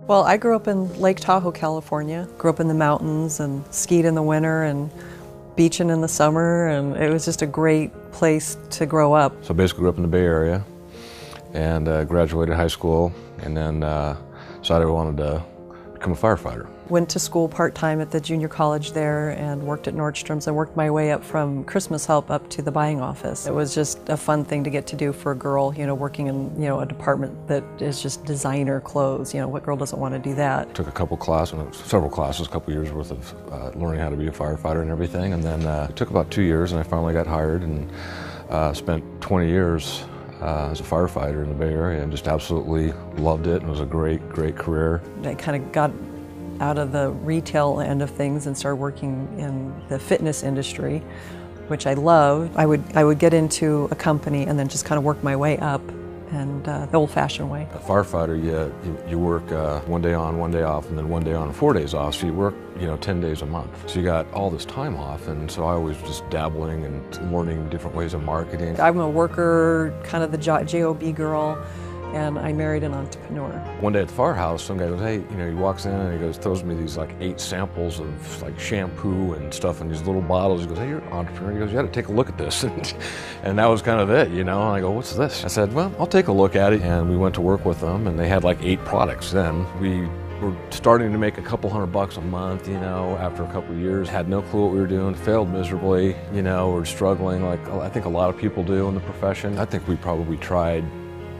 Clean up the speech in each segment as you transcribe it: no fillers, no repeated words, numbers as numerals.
Well, I grew up in Lake Tahoe, California. Grew up in the mountains and skied in the winter and beaching in the summer, and it was just a great place to grow up. So basically grew up in the Bay Area and graduated high school, and then decided I wanted to become a firefighter. Went to school part-time at the junior college there and worked at Nordstrom's. I worked my way up from Christmas help up to the buying office. It was just a fun thing to get to do for a girl, working in, a department that is just designer clothes. What girl doesn't want to do that? Took a couple classes, several classes, a couple years worth of learning how to be a firefighter and everything, and then it took about 2 years and I finally got hired and spent 20 years as a firefighter in the Bay Area and just absolutely loved it. It was a great, great career. I kind of got out of the retail end of things and started working in the fitness industry, which I loved. I would get into a company and then just kind of work my way up, and the old-fashioned way. A firefighter, you work 1 day on, 1 day off, and then 1 day on and 4 days off, so you work 10 days a month. So you got all this time off, and so I was just dabbling and learning different ways of marketing. I'm a worker, kind of the JOB girl, and I married an entrepreneur. One day at the firehouse, some guy goes, hey, he walks in and he goes, throws me these like 8 samples of like shampoo and stuff in these little bottles. He goes, hey, you're an entrepreneur. He goes, you got to take a look at this. And that was kind of it, And I go, what's this? I said, well, I'll take a look at it. And we went to work with them, and they had like 8 products then. We were starting to make a couple $100 a month, after a couple of years. Had no clue what we were doing, failed miserably, we're struggling like I think a lot of people do in the profession. I think we probably tried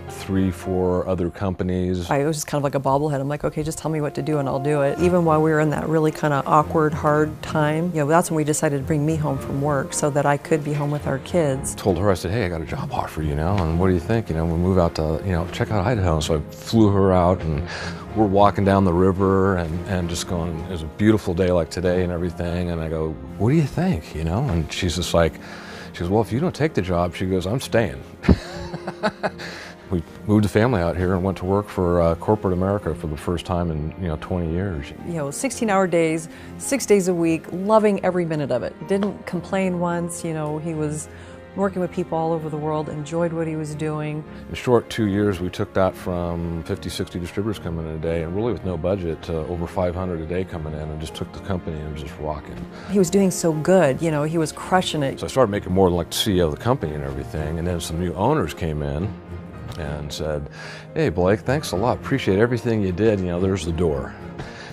3, 4 other companies. I was just kind of like a bobblehead. I'm like, okay, just tell me what to do and I'll do it. Even while we were in that really kind of awkward, hard time, that's when we decided to bring me home from work so that I could be home with our kids. Told her, I said, hey, I got a job offer, and what do you think? We'll move out to, check out Idaho. So I flew her out, and we're walking down the river and just going, it was a beautiful day like today and everything. And I go, what do you think? And she's just like, she goes, well, if you don't take the job, she goes, I'm staying. We moved the family out here and went to work for corporate America for the first time in 20 years. 16-hour days, 6 days a week, loving every minute of it. Didn't complain once. He was working with people all over the world, enjoyed what he was doing. In short 2 years, we took that from 50, 60 distributors coming in a day, and really with no budget, to over 500 a day coming in, and just took the company and was just rocking. He was doing so good, he was crushing it. So I started making more than like the CEO of the company and everything, and then some new owners came in and said, hey Blake, thanks a lot, appreciate everything you did, there's the door.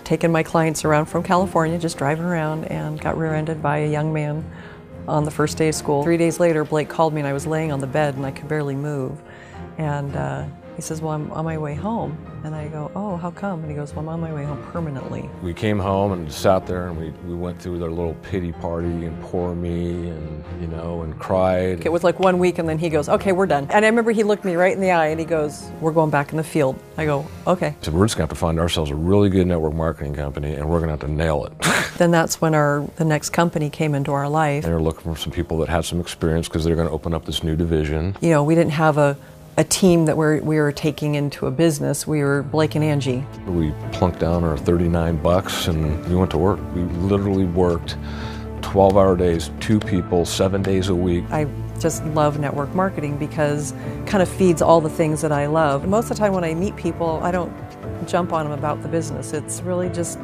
Taking my clients around from California, just driving around, and got rear-ended by a young man on the first day of school. 3 days later, Blake called me and I was laying on the bed and I could barely move. And he says, well, I'm on my way home. And I go, oh, how come? And he goes, well, I'm on my way home permanently. We came home and sat there and we went through their little pity party and poor me and, and cried. It was like 1 week and then he goes, okay, we're done. And I remember he looked me right in the eye and he goes, we're going back in the field. I go, okay. So we're just going to have to find ourselves a really good network marketing company and we're going to have to nail it. Then that's when the next company came into our life. They were looking for some people that had some experience because they're going to open up this new division. We didn't have a team that we were taking into a business. We were Blake and Angie. We plunked down our $39 and we went to work. We literally worked 12-hour days, 2 people, 7 days a week. I just love network marketing because it kind of feeds all the things that I love. Most of the time when I meet people, I don't jump on them about the business. It's really just,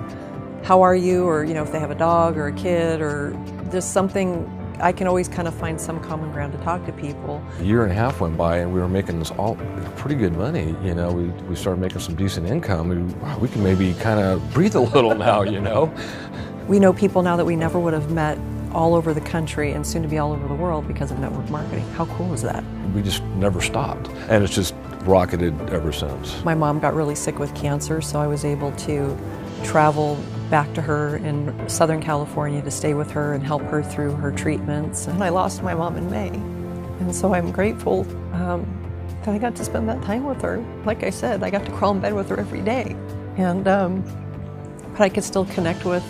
how are you? Or, if they have a dog or a kid or just something. I can always kind of find some common ground to talk to people. A year and a half went by and we were making this all pretty good money. We started making some decent income. We can maybe kind of breathe a little now, We know people now that we never would have met all over the country and soon to be all over the world because of network marketing. How cool is that? We just never stopped. And it's just rocketed ever since. My mom got really sick with cancer, so I was able to travel back to her in Southern California to stay with her and help her through her treatments. And I lost my mom in May. And so I'm grateful that I got to spend that time with her. Like I said, I got to crawl in bed with her every day. And but I could still connect with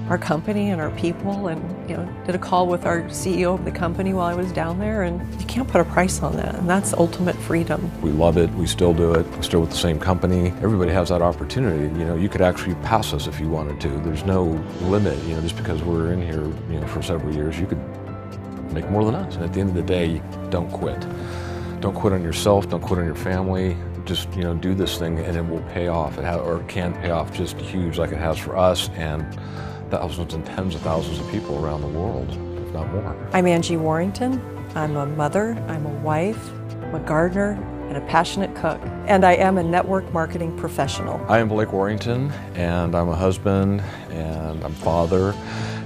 our company and our people, and did a call with our CEO of the company while I was down there, and you can't put a price on that, and that's ultimate freedom. We love it, we still do it, we're still with the same company. Everybody has that opportunity. You could actually pass us if you wanted to. There's no limit, just because we're in here for several years, you could make more than us. And at the end of the day, don't quit. Don't quit on yourself, don't quit on your family. just, you know, do this thing and it will pay off. Or it can pay off just huge like it has for us and thousands and tens of thousands of people around the world, if not more. I'm Angie Warrington. I'm a mother, I'm a wife, I'm a gardener, and a passionate cook. And I am a network marketing professional. I am Blake Warrington, and I'm a husband, and I'm father,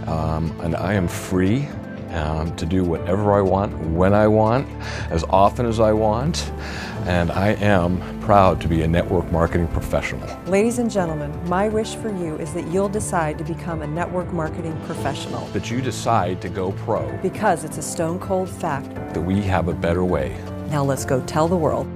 and I am free to do whatever I want, when I want, as often as I want, and I am proud to be a network marketing professional. Ladies and gentlemen, my wish for you is that you'll decide to become a network marketing professional. That you decide to go pro. Because it's a stone cold fact that we have a better way. Now let's go tell the world.